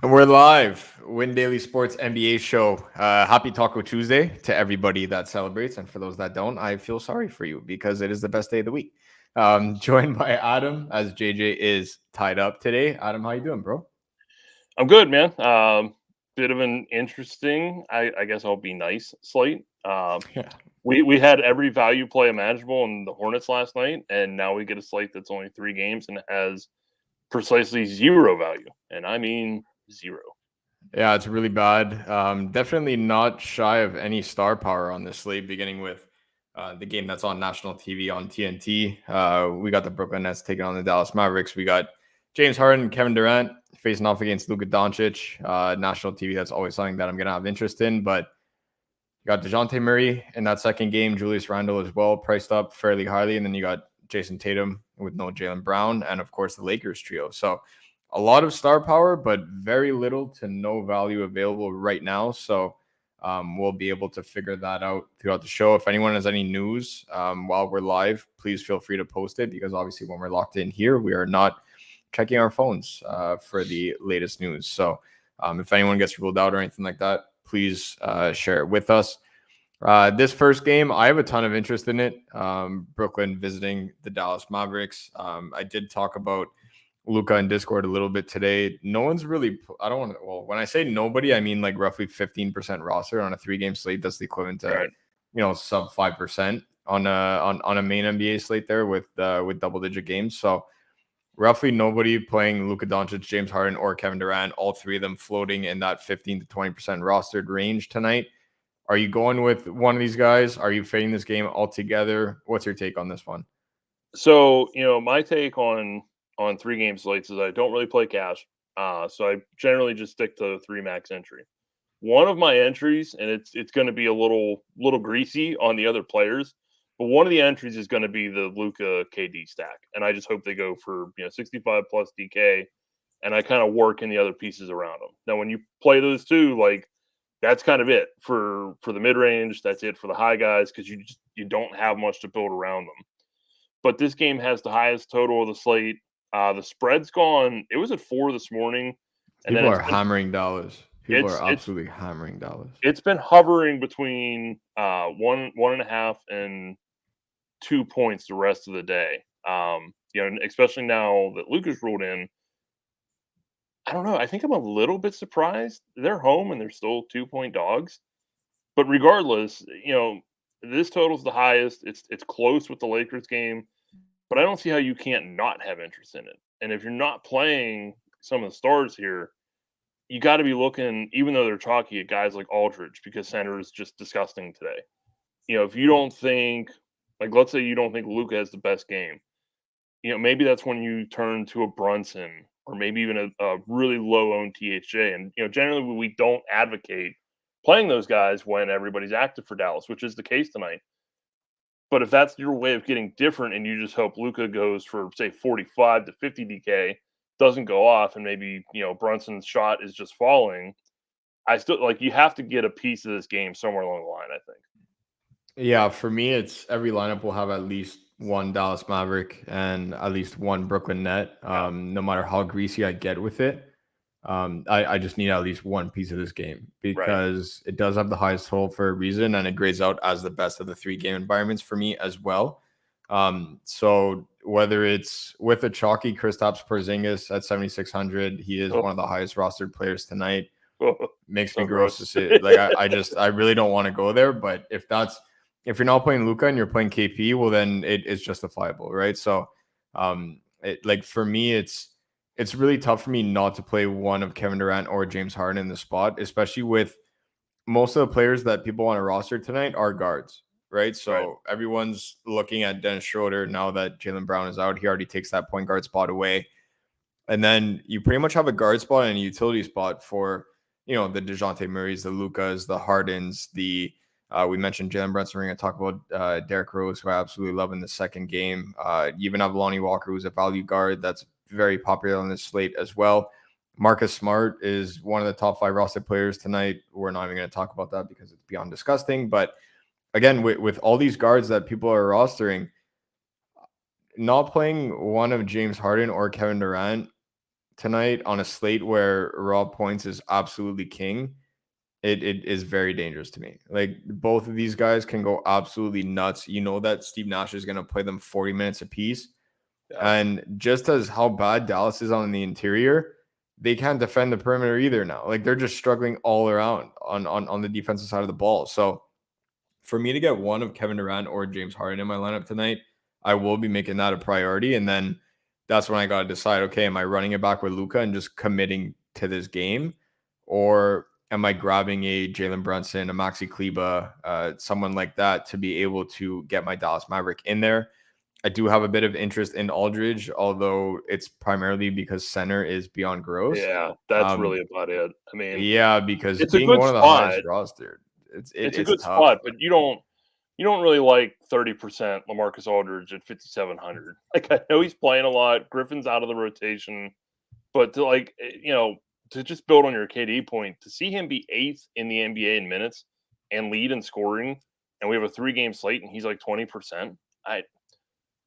And we're live. Win Daily Sports NBA show. Happy Taco Tuesday to everybody that celebrates, and for those that don't, I feel sorry for you because it is the best day of the week. Joined by Adam, as JJ is tied up today. Adam, how you doing, bro? I'm good, man. Bit of an interesting, I guess I'll be nice slate. Yeah, We had every value play imaginable in the Hornets last night, and now we get a slate that's only 3 games and has precisely zero value, and I mean zero. yeah, it's really bad. Definitely not shy of any star power on this slate, beginning with the game that's on national TV on TNT. We got the Brooklyn Nets taking on the Dallas Mavericks. We got James Harden and Kevin Durant facing off against Luka Doncic. National TV, that's always something that I'm going to have interest in. But you got DeJounte Murray in that second game, Julius Randle as well, priced up fairly highly. And then you got Jason Tatum with no Jaylen Brown, and of course the Lakers trio. So a lot of star power, but very little to no value available right now. So we'll be able to figure that out throughout the show. If anyone has any news while we're live, please feel free to post it, because obviously when we're locked in here, we are not checking our phones for the latest news. So if anyone gets ruled out or anything like that, please share it with us. This first game, I have a ton of interest in it. Brooklyn visiting the Dallas Mavericks. I did talk about Luka in Discord a little bit today. No one's really, I don't want to, well, when I say nobody, I mean like roughly 15% roster on a 3-game slate. That's the equivalent to, Right. Sub 5% on a main NBA slate there with double digit games. So roughly nobody playing Luka Doncic, James Harden, or Kevin Durant, all three of them floating in that 15 to 20% rostered range tonight. Are you going with one of these guys? Are you fading this game altogether? What's your take on this one? So my take on 3 game slates is I don't really play cash, so I generally just stick to 3 max entry. One of my entries, and it's going to be a little greasy on the other players, but one of the entries is going to be the Luca KD stack, and I just hope they go for 65 plus DK, and I kind of work in the other pieces around them. Now, when you play those two, like that's kind of it for the mid range. That's it for the high guys because you don't have much to build around them. But this game has the highest total of the slate. The spread's gone. It was at 4 this morning, and then People are hammering dollars. People are it's absolutely hammering dollars. it's been hovering between 1.5 and 2 points the rest of the day. Especially now that Luka's ruled in. I don't know. I think I'm a little bit surprised. They're home and they're still 2-point dogs. But regardless, this total's the highest. It's close with the Lakers game, but I don't see how you can't not have interest in it. And if you're not playing some of the stars here, you got to be looking, even though they're chalky, at guys like Aldridge because center is just disgusting today. If you don't think, like, let's say you don't think Luka has the best game, maybe that's when you turn to a Brunson or maybe even a really low owned THJ. And, generally we don't advocate playing those guys when everybody's active for Dallas, which is the case tonight. But if that's your way of getting different and you just hope Luka goes for, say, 45 to 50 DK, doesn't go off, and maybe, Brunson's shot is just falling, I still like you have to get a piece of this game somewhere along the line, I think. Yeah, for me, it's every lineup will have at least one Dallas Maverick and at least one Brooklyn Net. Yeah. No matter how greasy I get with it, I just need at least one piece of this game Right. because it does have the highest total for a reason, and it grades out as the best of the 3-game environments for me as well. So whether it's with a chalky Kristaps Porzingis at 7,600, he is one of the highest rostered players tonight. Makes me So gross to gross. say. Like I really don't want to go there. But if you're not playing Luka and you're playing KP, well then it is justifiable, right? So, like for me, it's really tough for me not to play one of Kevin Durant or James Harden in the spot, especially with most of the players that people want to roster tonight are guards, right? Right. So everyone's looking at Dennis Schroeder now that Jaylen Brown is out. He already takes that point guard spot away. And then you pretty much have a guard spot and a utility spot for, the DeJounte Murrays, the Lucas, the Hardens, we mentioned Jalen Brunson. We're going to talk about Derrick Rose, who I absolutely love in the second game. You even have Lonnie Walker, who's a value guard that's very popular on this slate as well. Marcus Smart is one of the top 5 roster players tonight. We're not even going to talk about that because it's beyond disgusting. But again, with all these guards that people are rostering, not playing one of James Harden or Kevin Durant tonight on a slate where raw points is absolutely king, it is very dangerous to me. Like both of these guys can go absolutely nuts. You know that Steve Nash is going to play them 40 minutes apiece. Yeah. And just as how bad Dallas is on the interior, they can't defend the perimeter either now. Like they're just struggling all around on the defensive side of the ball. So for me to get one of Kevin Durant or James Harden in my lineup tonight, I will be making that a priority. And then that's when I got to decide, okay, am I running it back with Luka and just committing to this game? Or am I grabbing a Jalen Brunson, a Maxi Kleba, someone like that to be able to get my Dallas Maverick in there? I do have a bit of interest in Aldridge, although it's primarily because center is beyond gross. Yeah, that's really about it. I mean, Yeah, because it's a being good one of the spot. highest rostered, It's a it's good tough. spot, but you don't really like 30% LaMarcus Aldridge at 5,700. Like I know he's playing a lot. Griffin's out of the rotation, but to just build on your KD point, to see him be 8th in the NBA in minutes and lead in scoring, and we have a 3-game slate and he's like 20%.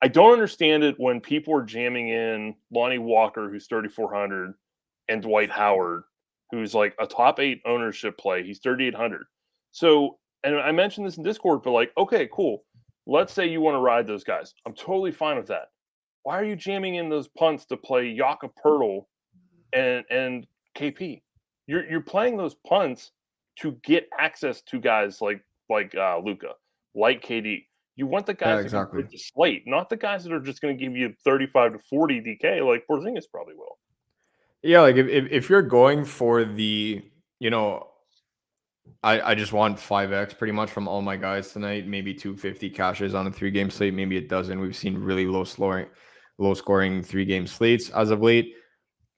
I don't understand it when people are jamming in Lonnie Walker, who's 3,400, and Dwight Howard, who's like a top 8 ownership play. He's 3,800. So, and I mentioned this in Discord, but like, okay, cool. Let's say you want to ride those guys. I'm totally fine with that. Why are you jamming in those punts to play Jakob Poeltl and KP? You're playing those punts to get access to guys like Luka, like KD. You want the Yeah, guys that can exactly. break the slate, not the guys that are just going to give you 35 to 40 DK like Porzingis probably will. Yeah, like if you're going for the, you know, I just want 5x pretty much from all my guys tonight, maybe 250 cashes on a 3-game slate, maybe it doesn't. We've seen really low scoring 3-game slates as of late.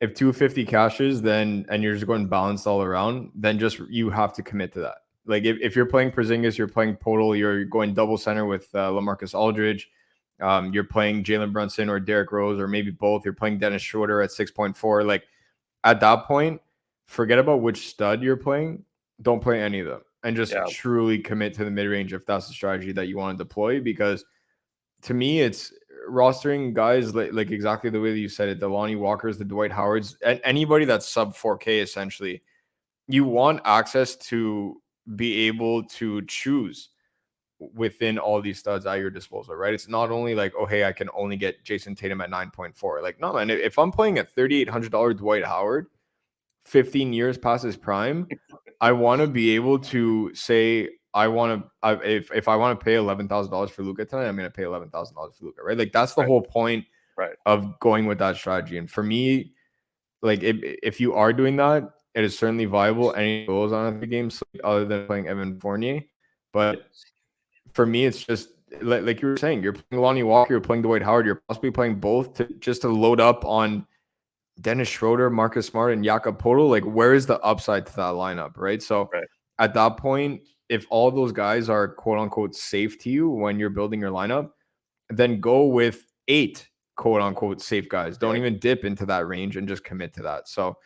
If 250 cashes, then and you're just going balanced all around, then just you have to commit to that. Like if you're playing Porzingis, you're playing Podol, you're going double center with LaMarcus Aldridge, you're playing Jalen Brunson or Derrick Rose, or maybe both. You're playing Dennis Schroeder at 6.4. Like at that point, forget about which stud you're playing. Don't play any of them, and just Yeah, truly commit to the mid range if that's the strategy that you want to deploy. Because to me, it's rostering guys like exactly the way that you said it. The Lonnie Walkers, the Dwight Howards, and anybody that's sub 4K essentially. You want access to be able to choose within all these studs at your disposal, right? It's not only like, oh, hey, I can only get Jason Tatum at 9.4. Like, no, man, if I'm playing a $3,800 Dwight Howard, 15 years past his prime, I want to be able to say, if I want to pay $11,000 for Luka tonight, I'm going to pay $11,000 for Luka, right? Like that's the right, whole point right. of going with that strategy. And for me, like if you are doing that, it is certainly viable. Any goals on a 3-game slate other than playing Evan Fournier, but for me, it's just like you were saying, you're playing Lonnie Walker, you're playing Dwight Howard, you're possibly playing both to load up on Dennis Schroeder, Marcus Smart, and Jakob Poeltl. Like, where is the upside to that lineup, right? So Right. at that point, if all those guys are quote unquote safe to you when you're building your lineup, then go with 8 quote unquote safe guys. Don't even dip into that range and just commit to that. So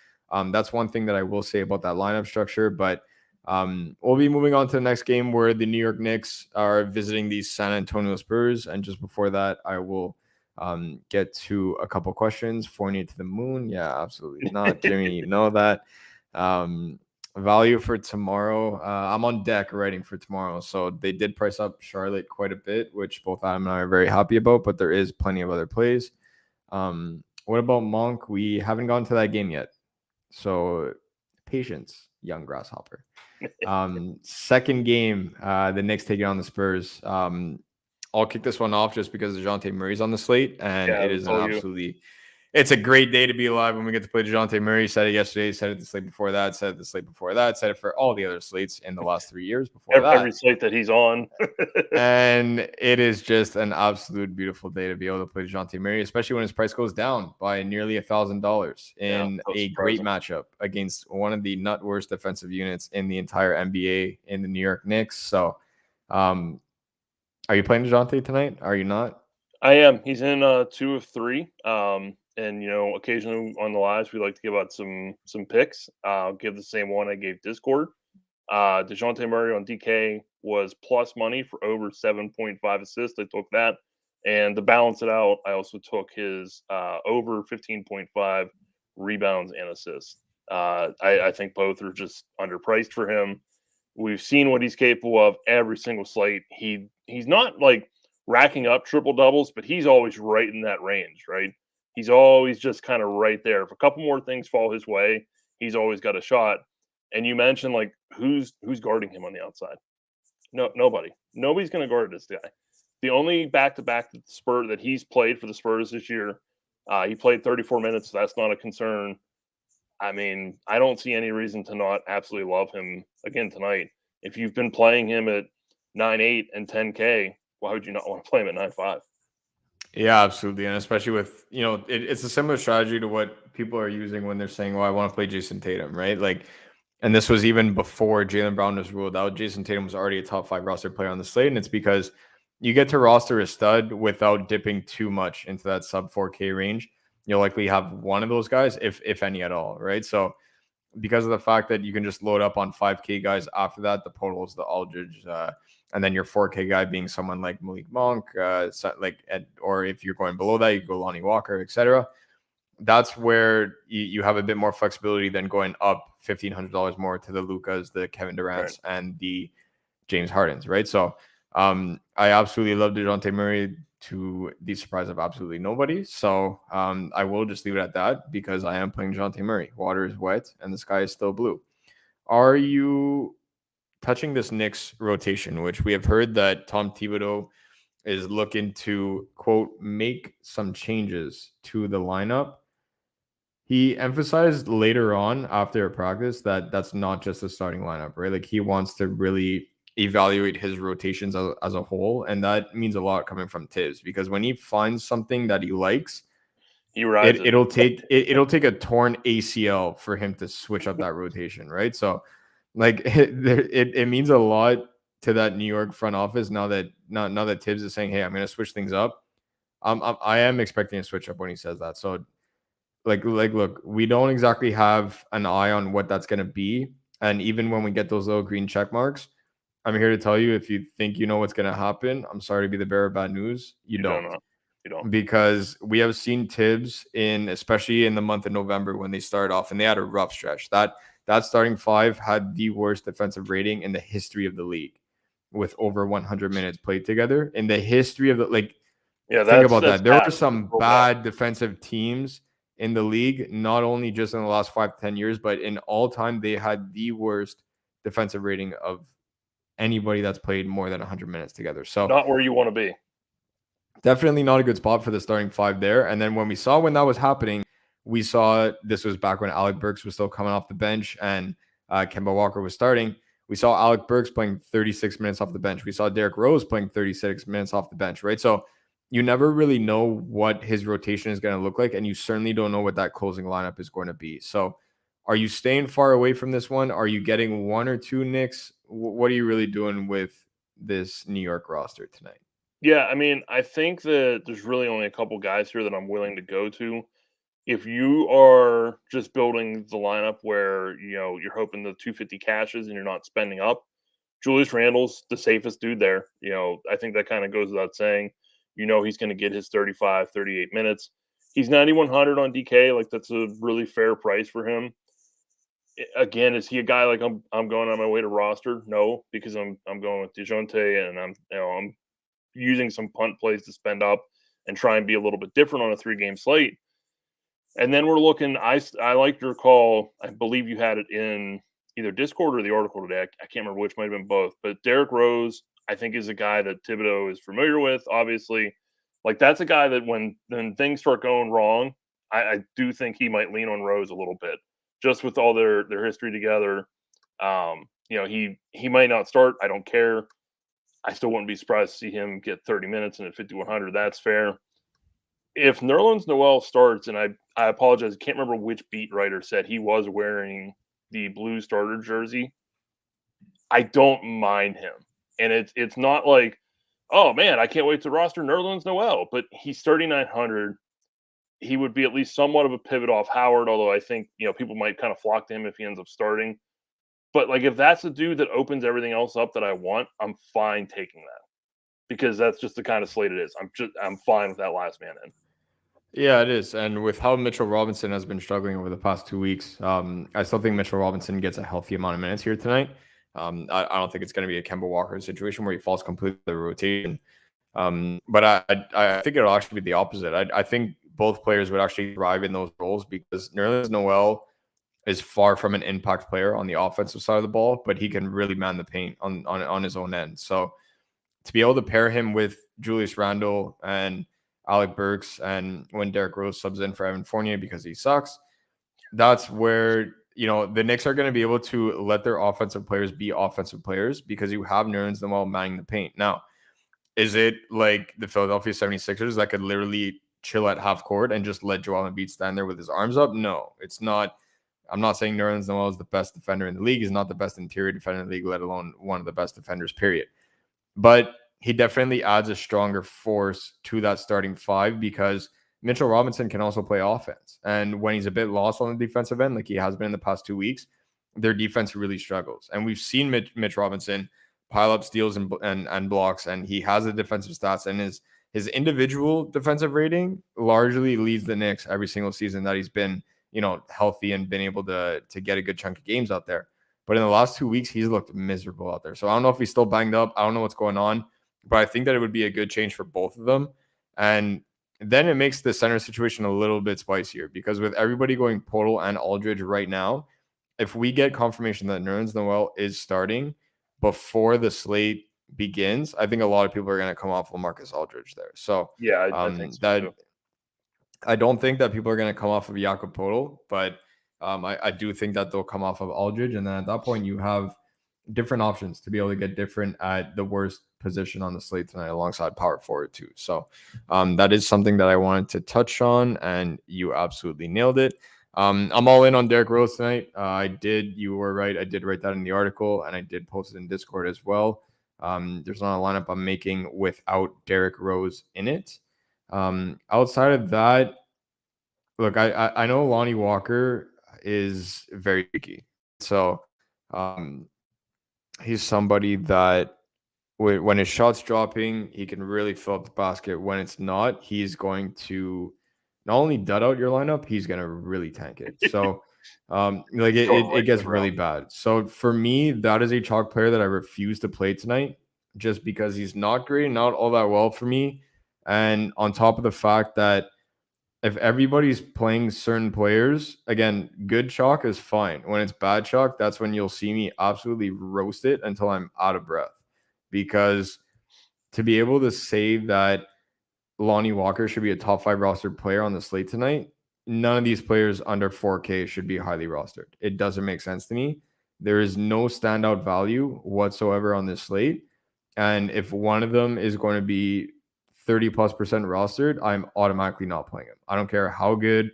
that's one thing that I will say about that lineup structure. But we'll be moving on to the next game where the New York Knicks are visiting the San Antonio Spurs. And just before that, I will get to a couple questions. Fournier to the moon. Yeah, absolutely not. Jimmy, you know that. Value for tomorrow. I'm on deck writing for tomorrow. So they did price up Charlotte quite a bit, which both Adam and I are very happy about, but there is plenty of other plays. What about Monk? We haven't gone to that game yet. So patience, young grasshopper. Second game, the Knicks taking on the Spurs. I'll kick this one off just because DeJounte Murray's on the slate, and Yeah, it is it's a great day to be alive when we get to play DeJounte Murray. Said it yesterday, said it the slate before that, said it the slate before that, said it for all the other slates in the last 3 years before every that. slate that he's on. And it is just an absolute beautiful day to be able to play DeJounte Murray, especially when his price goes down by nearly $1,000 in so a great matchup against one of the not worst defensive units in the entire NBA in the New York Knicks. So, are you playing DeJounte tonight? Are you not? I am. He's in 2 of 3. And occasionally on the lives we like to give out some picks. I'll give the same one I gave Discord. DeJounte Murray on DK was plus money for over 7.5 assists. I took that. And to balance it out, I also took his over 15.5 rebounds, and assists. I think both are just underpriced for him. We've seen what he's capable of every single slate. He's not like racking up triple doubles, but he's always right in that range, right? He's always just kind of right there. If a couple more things fall his way, he's always got a shot. And you mentioned like who's guarding him on the outside? No, nobody. Nobody's going to guard this guy. The only back-to-back Spurs that he's played for the Spurs this year, he played 34 minutes. So that's not a concern. I mean, I don't see any reason to not absolutely love him again tonight. If you've been playing him at 9.8 and 10K, why would you not want to play him at 9.5? Yeah, absolutely. And especially with, it's a similar strategy to what people are using when they're saying, well, I want to play Jason Tatum, right? Like, and this was even before Jaylen Brown was ruled out. Jason Tatum was already a top 5 roster player on the slate. And it's because you get to roster a stud without dipping too much into that sub 4K range. You'll likely have one of those guys, if any at all, right? So because of the fact that you can just load up on 5K guys after that, the Podol's, the Aldridge, and then your 4K guy being someone like Malik Monk, or if you're going below that, you go Lonnie Walker, etc. That's where you have a bit more flexibility than going up $1,500 more to the Lucas, the Kevin Durant's, right, and the James Hardens, right? So I absolutely love DeJounte Murray to the surprise of absolutely nobody. So I will just leave it at that because I am playing DeJounte Murray. Water is wet and the sky is still blue. Are you touching this Knicks rotation, which we have heard that Tom Thibodeau is looking to, quote, make some changes to the lineup? He emphasized later on after practice that that's not just the starting lineup, right? Like he wants to really evaluate his rotations as a whole. And that means a lot coming from Tibbs because when he finds something that he likes, it'll take a torn ACL for him to switch up that rotation, right? So like it means a lot to that New York front office now that Tibbs is saying, hey, I'm going to switch things up. I am expecting a switch up when he says that. So look, we don't exactly have an eye on what that's going to be. And even when we get those little green check marks, I'm here to tell you, if you think you know what's going to happen, I'm sorry to be the bearer of bad news. You don't. You don't. Because we have seen Tibbs especially in the month of November when they started off and they had a rough stretch. That starting 5 had the worst defensive rating in the history of the league with over 100 minutes played together in the history of the think about that. There are some bad defensive teams in the league, not only just in the last 5 to 10 years, but in all time, they had the worst defensive rating of anybody that's played more than 100 minutes together. So not where you want to be. Definitely not a good spot for the starting 5 there. And then when that was happening, we saw this was back when Alec Burks was still coming off the bench and Kemba Walker was starting. We saw Alec Burks playing 36 minutes off the bench. We saw Derrick Rose playing 36 minutes off the bench, right? So you never really know what his rotation is going to look like, and you certainly don't know what that closing lineup is going to be. So are you staying far away from this one? Are you getting 1 or 2 Knicks? What are you really doing with this New York roster tonight? Yeah, I mean, I think that there's really only a couple guys here that I'm willing to go to. If you are just building the lineup where, you're hoping the 250 cashes and you're not spending up, Julius Randle's the safest dude there. I think that kind of goes without saying. He's going to get his 35, 38 minutes. He's 9,100 on DK. Like, that's a really fair price for him. Again, is he a guy like I'm going on my way to roster? No, because I'm going with DeJounte and I'm using some punt plays to spend up and try and be a little bit different on a 3-game slate. And then we're looking, I like your call. I believe you had it in either Discord or the article today. I can't remember which, might have been both. But Derrick Rose, I think, is a guy that Thibodeau is familiar with, obviously. Like, that's a guy that when things start going wrong, I do think he might lean on Rose a little bit, just with all their history together. He might not start. I don't care. I still wouldn't be surprised to see him get 30 minutes and at 5,100. That's fair. If Nerlens Noel starts, and I apologize, I can't remember which beat writer said he was wearing the blue starter jersey, I don't mind him. And it's not like, oh, man, I can't wait to roster Nerlens Noel. But he's 3,900. He would be at least somewhat of a pivot off Howard, although I think, people might kind of flock to him if he ends up starting. But, like, if that's the dude that opens everything else up that I want, I'm fine taking that. Because that's just the kind of slate it is. I'm fine with that last man in. Yeah, it is. And with how Mitchell Robinson has been struggling over the past 2 weeks, I still think Mitchell Robinson gets a healthy amount of minutes here tonight. I don't think it's going to be a Kemba Walker situation where he falls completely out of the rotation. But I think it'll actually be the opposite. I think both players would actually thrive in those roles because Nerlens Noel is far from an impact player on the offensive side of the ball, but he can really man the paint on his own end. So to be able to pair him with Julius Randle and Alec Burks, and when Derrick Rose subs in for Evan Fournier because he sucks, that's where the Knicks are going to be able to let their offensive players be offensive players because you have Nerlens Noel manning the paint. Now, is it like the Philadelphia 76ers that could literally chill at half court and just let Joel Embiid stand there with his arms up? No, it's not. I'm not saying Nerlens Noel is the best defender in the league. He's not the best interior defender in the league, let alone one of the best defenders, period. But he definitely adds a stronger force to that starting five because Mitchell Robinson can also play offense. And when he's a bit lost on the defensive end, like he has been in the past 2 weeks, their defense really struggles. And we've seen Mitch Robinson pile up steals and blocks, and he has the defensive stats, and his individual defensive rating largely leads the Knicks every single season that he's been, healthy and been able to get a good chunk of games out there. But in the last 2 weeks, he's looked miserable out there. So I don't know if he's still banged up. I don't know what's going on, but I think that it would be a good change for both of them. And then it makes the center situation a little bit spicier because with everybody going Portal and Aldridge right now, if we get confirmation that Nerlens Noel is starting before the slate begins, I think a lot of people are going to come off LaMarcus Aldridge there. So yeah, I think so too. I don't think that people are going to come off of Jakob Poeltl, but I do think that they'll come off of Aldridge. And then at that point, you have different options to be able to get different at the worst position on the slate tonight alongside power forward too. So that is something that I wanted to touch on, and you absolutely nailed it. I'm all in on Derrick Rose tonight. You were right. I did write that in the article, and I did post it in Discord as well. There's not a lineup I'm making without Derrick Rose in it. Outside of that, look, I know Lonnie Walker is very tricky. So he's somebody that when his shot's dropping, he can really fill up the basket. When it's not, he's going to not only dud out your lineup, he's going to really tank it. So it gets really bad. So for me, that is a chalk player that I refuse to play tonight just because he's not great, not all that well for me. And on top of the fact that if everybody's playing certain players, again, good chalk is fine. When it's bad chalk, that's when you'll see me absolutely roast it until I'm out of breath. Because to be able to say that Lonnie Walker should be a top 5 roster player on the slate tonight, none of these players under 4K should be highly rostered. It doesn't make sense to me. There is no standout value whatsoever on this slate. And if one of them is going to be 30+% rostered, I'm automatically not playing him. I don't care how good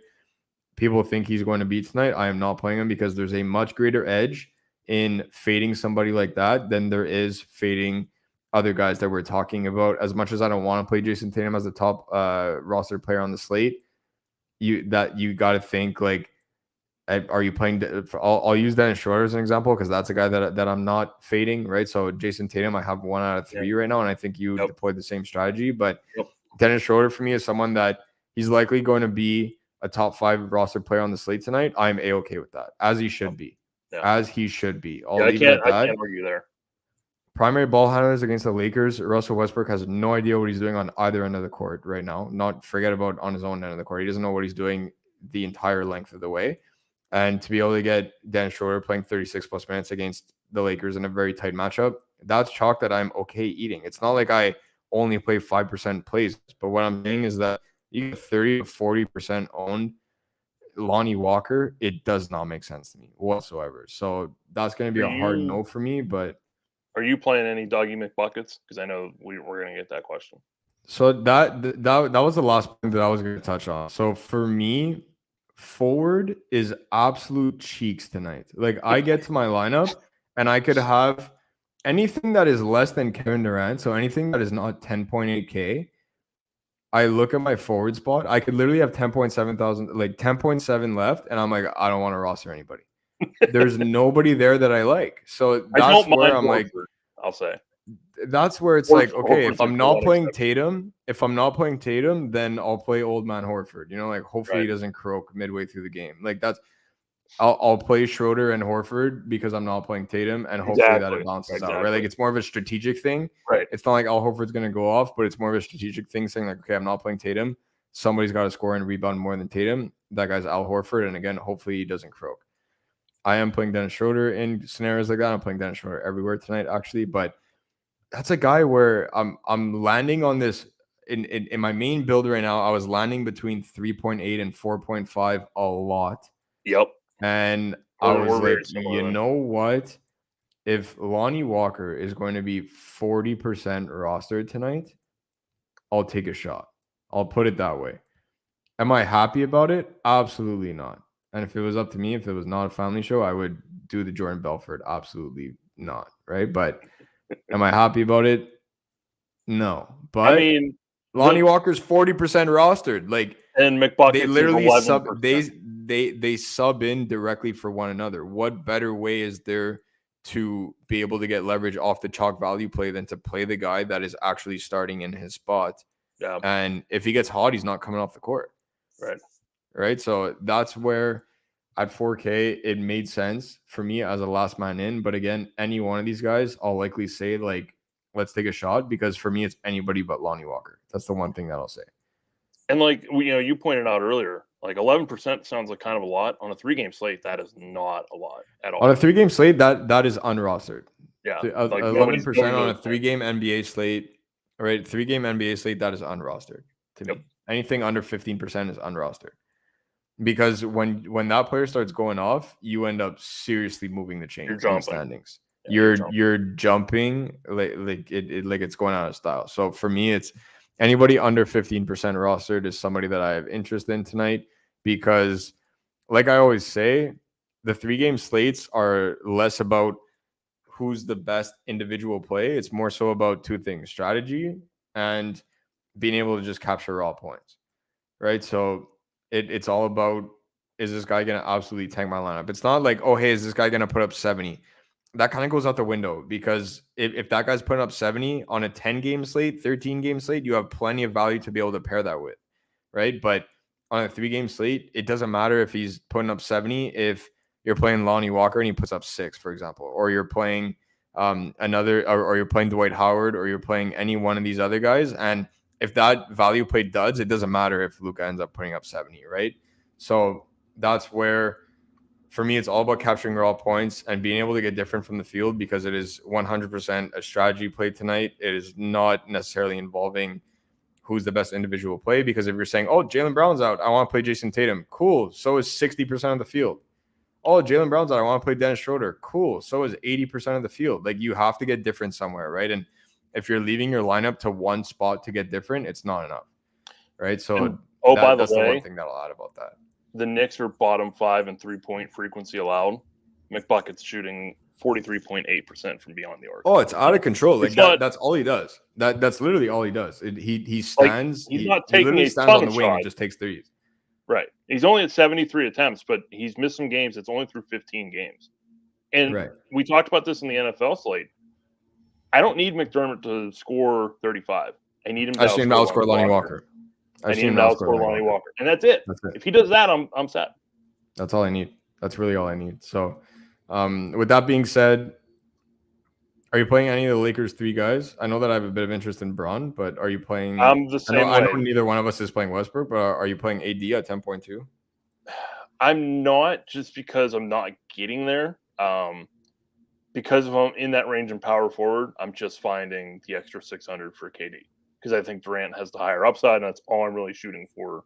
people think he's going to be tonight. I am not playing him because there's a much greater edge in fading somebody like that than there is fading other guys that we're talking about. As much as I don't want to play Jason Tatum as the top roster player on the slate, you got to think like, are you playing? I'll use Dennis Schroeder as an example because that's a guy that I'm not fading, right? So Jason Tatum, I have 1 out of 3 right now, and I think you deployed the same strategy. But Dennis Schroeder for me is someone that he's likely going to be a top 5 roster player on the slate tonight. I'm A-okay with that, as he should be. As he should be. I can't argue there. Primary ball handlers against the Lakers. Russell Westbrook has no idea what he's doing on either end of the court right now. Forget about on his own end of the court. He doesn't know what he's doing the entire length of the way. And to be able to get Dennis Schroeder playing 36+ minutes against the Lakers in a very tight matchup, that's chalk that I'm okay eating. It's not like I only play 5% plays, but what I'm saying is that you get 30 to 40% owned Lonnie Walker. It does not make sense to me whatsoever. So that's going to be a hard no for me. But are you playing any Doggy McBuckets? Because I know we're going to get that question. So that was the last point that I was going to touch on. So for me, forward is absolute cheeks tonight. Like I get to my lineup and I could have anything that is less than Kevin Durant. So anything that is not 10.8K, I look at my forward spot. I could literally have 10.7 left. And I'm like, I don't want to roster anybody. There's nobody there that I like. So that's where I'm like, I'll say that's where it's like, okay, if Horford's I'm like not one playing exception. Tatum, then I'll play old man Horford. You know, like hopefully he Right. doesn't croak midway through the game. Like that's I'll play Schroeder and Horford because I'm not playing Tatum, and hopefully that it balances out, right? Like it's more of a strategic thing. Right. It's not like Al Horford's going to go off, but it's more of a strategic thing saying like, okay, I'm not playing Tatum. Somebody's got to score and rebound more than Tatum. That guy's Al Horford, and again, hopefully he doesn't croak. I am playing Dennis Schroeder in scenarios like that. I'm playing Dennis Schroeder everywhere tonight, actually, but that's a guy where I'm landing on this in my main build right now. I was landing between 3.8 and 4.5 a lot. Yep. And I was very like, similar you then. know what? If Lonnie Walker is going to be 40% rostered tonight, I'll take a shot. I'll put it that way. Am I happy about it? Absolutely not. And if it was up to me, if it was not a family show, I would do the Jordan Belfort. Absolutely not. Right. But am I happy about it? No. But I mean, Lonnie Walker's 40% rostered. Like, and they McBucket's literally 11%. they sub in directly for one another. What better way is there to be able to get leverage off the chalk value play than to play the guy that is actually starting in his spot? Yeah. And if he gets hot, he's not coming off the court. Right. So that's where at 4K it made sense for me as a last man in. But again, any one of these guys, I'll likely say like, let's take a shot, because for me it's anybody but Lonnie Walker. That's the one thing that I'll say. And like you pointed out earlier, like 11% sounds like kind of a lot on a 3-game slate. That is not a lot at all. On a 3-game slate, that is unrostered. Yeah, 11% on a 3-game NBA slate, right? 3-game NBA slate, that is unrostered to me. Anything under 15% is unrostered, because when that player starts going off, you end up seriously moving the chain in the standings. Yeah, you're jumping like it's going out of style. So for me, it's anybody under 15% rostered is somebody that I have interest in tonight, because like I always say, the 3-game slates are less about who's the best individual play. It's more so about two things: strategy and being able to just capture raw points, right? So it's all about, is this guy going to absolutely tank my lineup? It's not like, oh, hey, is this guy going to put up 70? That kind of goes out the window, because if that guy's putting up 70 on a 10-game slate, 13-game slate, you have plenty of value to be able to pair that with, right? But on a 3-game slate, it doesn't matter if he's putting up 70 if you're playing Lonnie Walker and he puts up 6, for example, or you're playing or you're playing Dwight Howard, or you're playing any one of these other guys. And if that value play duds, it doesn't matter if Luka ends up putting up 70, right? So that's where, for me, it's all about capturing raw points and being able to get different from the field, because it is 100% a strategy play tonight. It is not necessarily involving who's the best individual play, because if you're saying, oh, Jaylen Brown's out, I want to play Jason Tatum, cool, so is 60% of the field. Oh, Jaylen Brown's out, I want to play Dennis Schroeder, cool, so is 80% of the field. Like, you have to get different somewhere, right? And if you're leaving your lineup to one spot to get different, it's not enough, right? So that's the one thing that I'll add about that. The Knicks are bottom 5 in 3-point frequency allowed. McBucket's shooting 43.8% from beyond the arc. Oh, it's out of control. Like that's all he does. That's literally all he does. He stands. He's he literally stands on the wing and just takes threes. Right. He's only at 73 attempts, but he's missed some games. It's only through 15 games. And we talked about this in the NFL slate. I don't need McDermott to score 35. I need him to outscore Lonnie Walker. I need him to outscore Lonnie Walker. And that's it. If he does that, I'm set. That's all I need. That's really all I need. So with that being said, are you playing any of the Lakers 3 guys? I know that I have a bit of interest in Braun, but are you playing? I'm the same way. I know neither one of us is playing Westbrook, but are you playing AD at 10.2? I'm not, just because I'm not getting there. Because if I'm in that range in power forward, I'm just finding the extra 600 for KD, because I think Durant has the higher upside, and that's all I'm really shooting for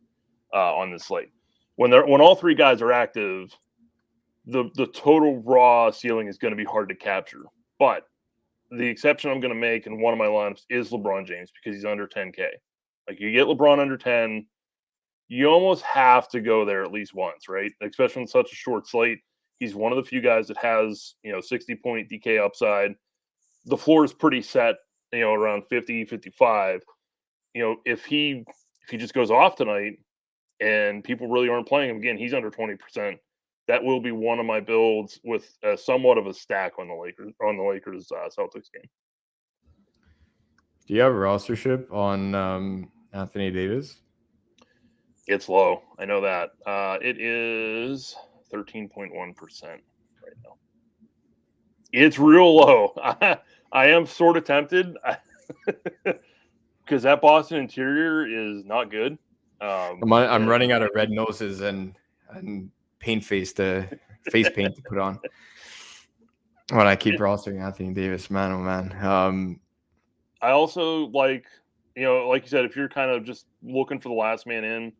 on this slate. When all 3 guys are active, the total raw ceiling is going to be hard to capture. But the exception I'm going to make in one of my lineups is LeBron James, because he's under 10K. Like, you get LeBron under 10, you almost have to go there at least once, right? Especially in such a short slate. He's one of the few guys that has, 60-point DK upside. The floor is pretty set, around 50, 55. If he just goes off tonight and people really aren't playing him again, he's under 20%. That will be one of my builds with somewhat of a stack on the Lakers Celtics game. Do you have rostership on Anthony Davis? It's low. I know that. It is 13.1% right now. It's real low. I am sort of tempted because that Boston interior is not good. I'm running out of red noses and face paint to put on when I keep rostering Anthony Davis. Man, oh man. I also like you said, if you're kind of just looking for the last man in,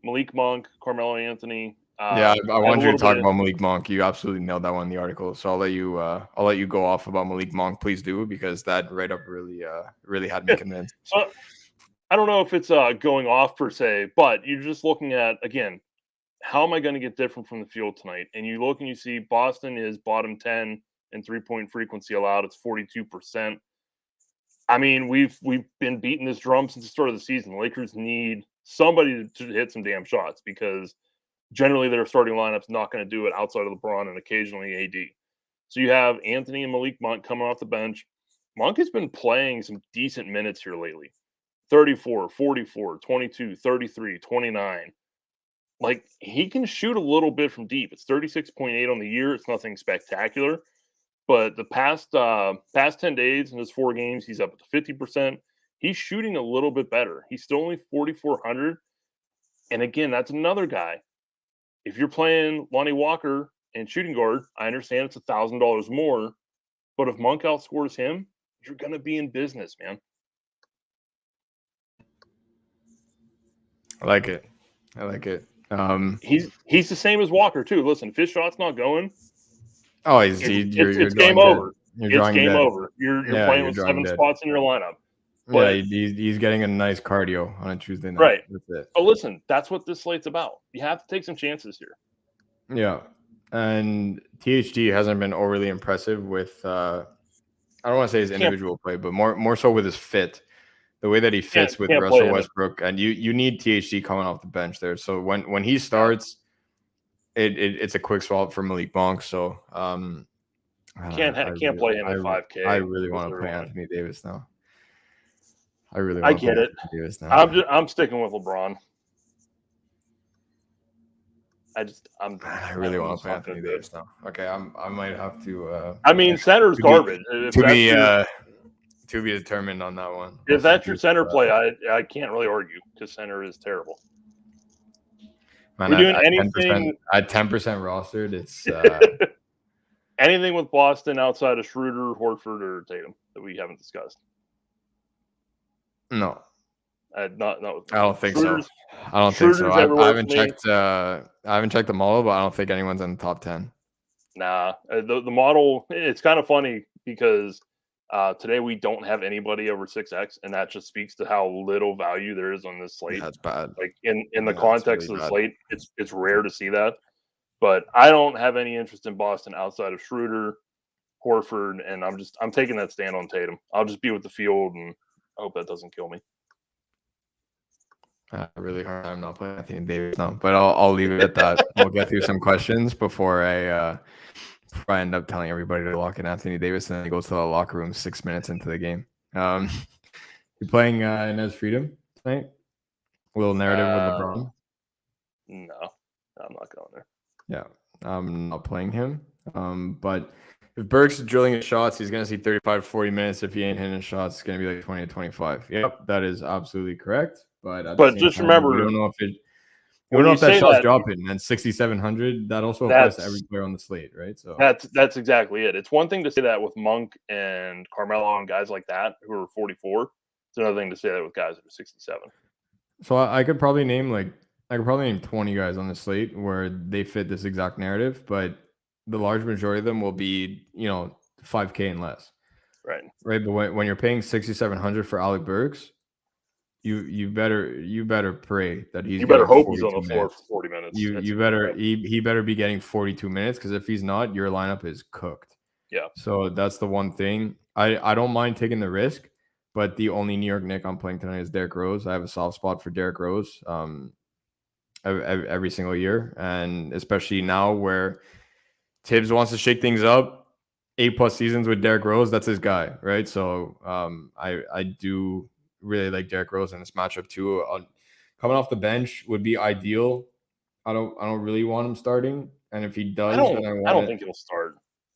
Malik Monk, Carmelo Anthony. I want you to talk about Malik Monk. You absolutely nailed that one in the article. So I'll let you go off about Malik Monk. Please do, because that write-up really had me convinced. So I don't know if it's going off per se, but you're just looking at, again, how am I going to get different from the field tonight? And you look and you see Boston is bottom 10 in 3-point frequency allowed. It's 42%. I mean, we've been beating this drum since the start of the season. The Lakers need somebody to hit some damn shots because generally their starting lineup's not going to do it outside of LeBron and occasionally AD. So you have Anthony and Malik Monk coming off the bench. Monk has been playing some decent minutes here lately. 34, 44, 22, 33, 29. Like, he can shoot a little bit from deep. It's 36.8 on the year. It's nothing spectacular. But the past 10 days in his 4 games, he's up to 50%. He's shooting a little bit better. He's still only 4,400. And again, that's another guy. If you're playing Lonnie Walker and shooting guard, I understand it's $1,000 more. But if Monk outscores him, you're going to be in business, man. I like it. He's the same as Walker, too. Listen, if his shot's not going, it's game over. It's game over. You're playing with 7 spots in your lineup. But he's getting a nice cardio on a Tuesday night. Right. That's it. But listen, that's what this slate's about. You have to take some chances here. Yeah. And THD hasn't been overly impressive with I don't want to say his individual play, but more so with his fit. The way that he fits with Russell Westbrook. And you need THD coming off the bench there. So when he starts, it's a quick swap for Malik Monk. So can't play him at 5K. I really want to play Anthony Davis now. I get it. I'm sticking with LeBron. I really want to play Anthony Davis now. Okay, I might have to. I mean, center's garbage. To be determined on that one. If that's your center play, I can't really argue because center is terrible. Man, we're doing anything at 10% rostered. It's anything with Boston outside of Schroeder, Horford, or Tatum that we haven't discussed. No, not. I don't think so. I haven't checked. I haven't checked the model, but I don't think anyone's in the top 10. Nah, the model. It's kind of funny because today we don't have anybody over 6x, and that just speaks to how little value there is on this slate. That's bad. Like in the context of the slate, it's rare to see that. But I don't have any interest in Boston outside of Schroeder, Horford, and I'm taking that stand on Tatum. I'll just be with the field, and I hope that doesn't kill me. Really hard time not playing Anthony Davis now, but I'll leave it at that. We'll get through some questions before I end up telling everybody to lock in Anthony Davis, and then he goes to the locker room 6 minutes into the game. You playing Inez Freedom tonight? A little narrative with LeBron? No, I'm not going there. Yeah, I'm not playing him. But if Burks is drilling his shots, he's going to see 35 to 40 minutes. If he ain't hitting his shots, it's going to be like 20 to 25. Yep, that is absolutely correct. But just remember, we don't know if that shot's dropping. And 6,700, that also applies to every player on the slate, right? So that's exactly it. It's one thing to say that with Monk and Carmelo and guys like that who are 44. It's another thing to say that with guys that are 67. So I could probably name 20 guys on the slate where they fit this exact narrative, but the large majority of them will be, 5K and less. Right. But when you're paying 6,700 for Alec Burks, you better pray that he's. You better hope he's on the floor for 40 minutes. He better be getting 42 minutes, because if he's not, your lineup is cooked. Yeah. So that's the one thing. I don't mind taking the risk, but the only New York Knick I'm playing tonight is Derrick Rose. I have a soft spot for Derrick Rose every single year, and especially now where Tibbs wants to shake things up. 8+ seasons with Derrick Rose. That's his guy, right? So I do really like Derrick Rose in this matchup too. Coming off the bench would be ideal. I don't really want him starting, and if he does, then I I want don't it. think he'll start.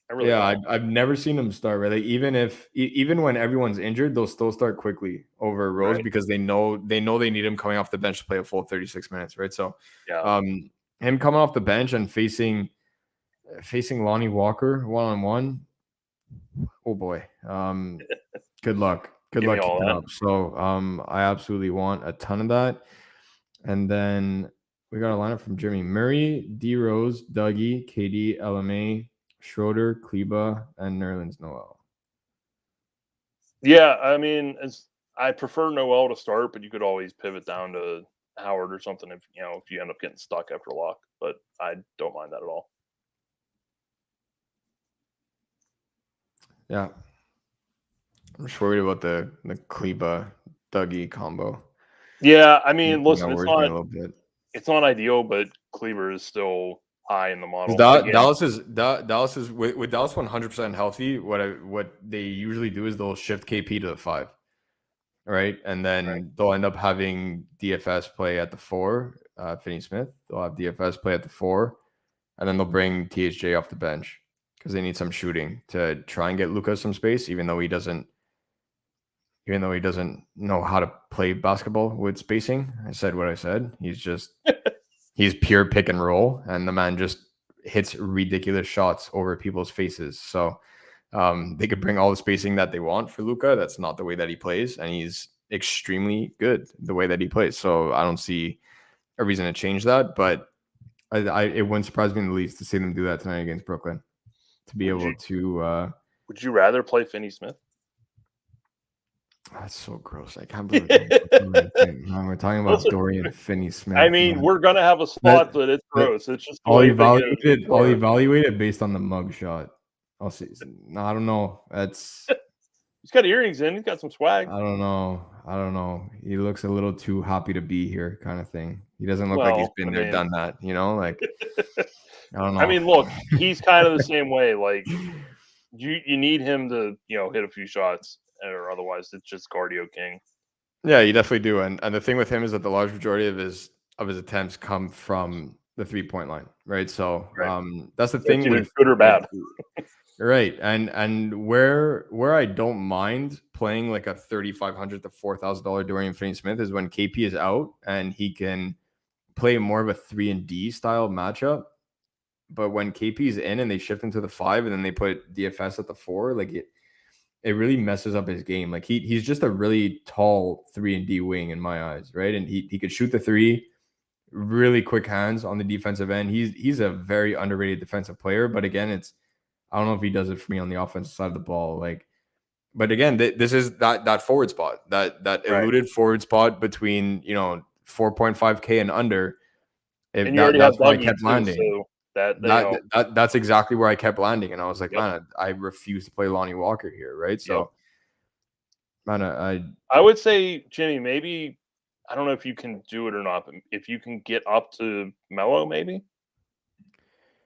I really don't. I've never seen him start. Right, like even when everyone's injured, they'll still start quickly over Rose because they know they need him coming off the bench to play a full 36 minutes, right? So, him coming off the bench and facing Lonnie Walker one-on-one. Oh boy. Good luck. Good luck keeping up. So I absolutely want a ton of that. And then we got a lineup from Jimmy Murray, D Rose, Dougie, KD, LMA, Schroeder, Kleba, and Nerlens Noel. Yeah, I mean, I prefer Noel to start, but you could always pivot down to Howard or something if you end up getting stuck after lock. But I don't mind that at all. Yeah. I'm just worried about the Kleba Dougie combo. Yeah, I mean, listen, it's not ideal, but Kleber is still high in the model. Dallas is with Dallas 100% healthy. What they usually do is they'll shift KP to the 5, right? And then they'll end up having DFS play at the 4. Finney Smith. They'll have DFS play at the 4, and then they'll bring THJ off the bench because they need some shooting to try and get Luka some space, even though he doesn't know how to play basketball with spacing. I said what I said. He's pure pick and roll, and the man just hits ridiculous shots over people's faces. So they could bring all the spacing that they want for Luka. That's not the way that he plays, and he's extremely good the way that he plays. So I don't see a reason to change that, but it wouldn't surprise me in the least to see them do that tonight against Brooklyn. To be able to. Would you rather play Finney Smith? That's so gross. I can't believe we're talking about Dorian Finney-Smith. I mean, we're gonna have a slot, but it's gross. It's just I'll evaluate it based on the mug shot. I'll see. I don't know. He's got earrings in. He's got some swag. I don't know. He looks a little too happy to be here, kind of thing. He doesn't look like he's been there, done that. Like I don't know. I mean, look, he's kind of the same way. Like you need him to hit a few shots. Or otherwise, it's just cardio king. Yeah, you definitely do. And the thing with him is that the large majority of his attempts come from the 3-point line, right? So that's the thing with good or bad. Right. And where I don't mind playing like a $3,500 to $4,000 Dorian Finney-Smith is when KP is out and he can play more of a 3-and-D style matchup. But when KP is in and they shift into the 5 and then they put DFS at the 4, like it really messes up his game. Like he's just a really tall 3-and-D wing in my eyes, right? And he could shoot the 3, really quick hands on the defensive end. He's a very underrated defensive player, but again, I don't know if he does it for me on the offensive side of the ball. Like, but again, this is that forward spot, that eluded forward spot between 4.5K and under. That's where I kept landing. So that's exactly where I kept landing, and I was like, man, I refuse to play Lonnie Walker here, right? So, man, I would say, Jimmy, maybe I don't know if you can do it or not, but if you can get up to Melo, maybe.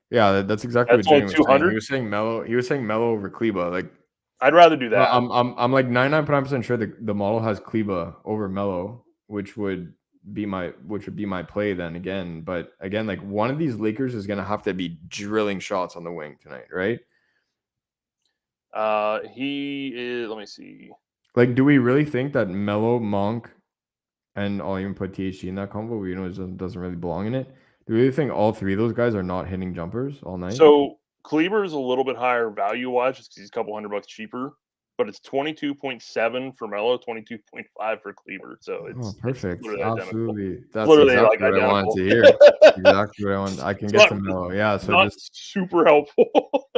Yeah, that's exactly what Jimmy was saying. He was saying Melo over Kleba. Like, I'd rather do that. I'm like 99% sure the model has Kleba over Melo, which would be my play then again. But again, like one of these Lakers is gonna have to be drilling shots on the wing tonight, right? He is. Let me see. Like, do we really think that Melo, Monk, and I'll even put THC in that combo? It doesn't really belong in it. Do we really think all 3 of those guys are not hitting jumpers all night? So Kleber is a little bit higher value wise, just because he's a couple $100 cheaper. But it's 22.7 for Melo, 22.5 for Kleber. So it's perfect. It's absolutely. That's literally exactly what I wanted to hear. Exactly what I want. I can get to Melo. Yeah. So just super helpful.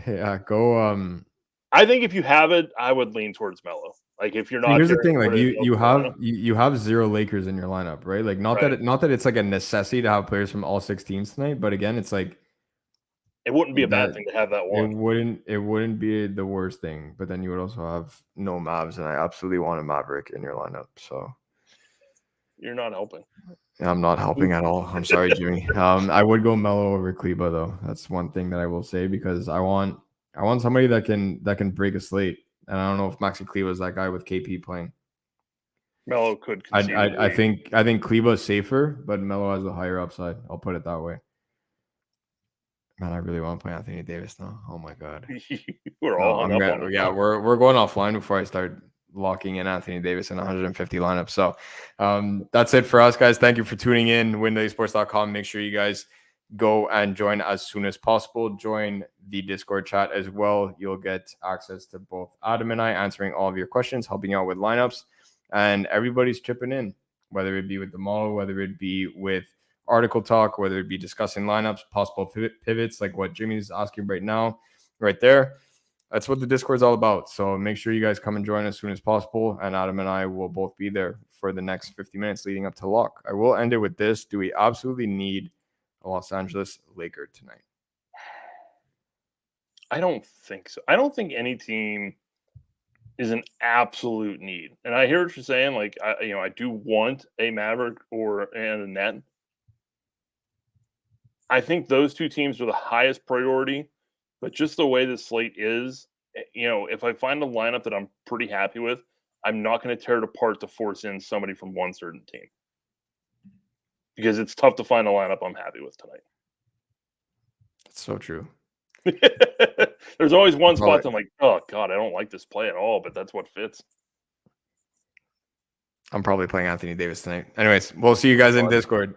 Yeah. Go. I think if you have it, I would lean towards Melo. Like if you're not. Here's the thing. Like you have 0 Lakers in your lineup, right? Like not that it's like a necessity to have players from all 6 teams tonight, but again, it's like. It wouldn't be a bad thing to have that one. It wouldn't be the worst thing, but then you would also have no Mavs, and I absolutely want a Maverick in your lineup. So you're not helping. I'm not helping at all. I'm sorry, Jimmy. I would go Melo over Kleba though. That's one thing that I will say because I want I want somebody that can break a slate. And I don't know if Maxi Kleber is that guy with KP playing. Melo could conceivably. I think Kleber is safer, but Melo has a higher upside. I'll put it that way. Man, I really want to play Anthony Davis now. Oh my god. We're all hung up on it. Yeah, we're going offline before I start locking in Anthony Davis in 150 lineups. So that's it for us, guys. Thank you for tuning in. WinDaySports.com. Make sure you guys go and join as soon as possible. Join the Discord chat as well. You'll get access to both Adam and I answering all of your questions, helping out with lineups, and everybody's chipping in, whether it be with the model, whether it be with article talk, whether it be discussing lineups, possible pivots like what Jimmy's asking right now, right there. That's what the Discord is all about. So make sure you guys come and join as soon as possible. And Adam and I will both be there for the next 50 minutes leading up to lock. I will end it with this. Do we absolutely need a Los Angeles Laker tonight? I don't think so. I don't think any team is an absolute need. And I hear what you're saying. Like, I do want a Maverick and a Net. I think those two teams are the highest priority, but just the way the slate is, if I find a lineup that I'm pretty happy with, I'm not going to tear it apart to force in somebody from one certain team, because it's tough to find a lineup I'm happy with tonight. That's so true. There's always one spot that I'm like, oh God, I don't like this play at all, but that's what fits. I'm probably playing Anthony Davis tonight. Anyways, we'll see you guys in Discord.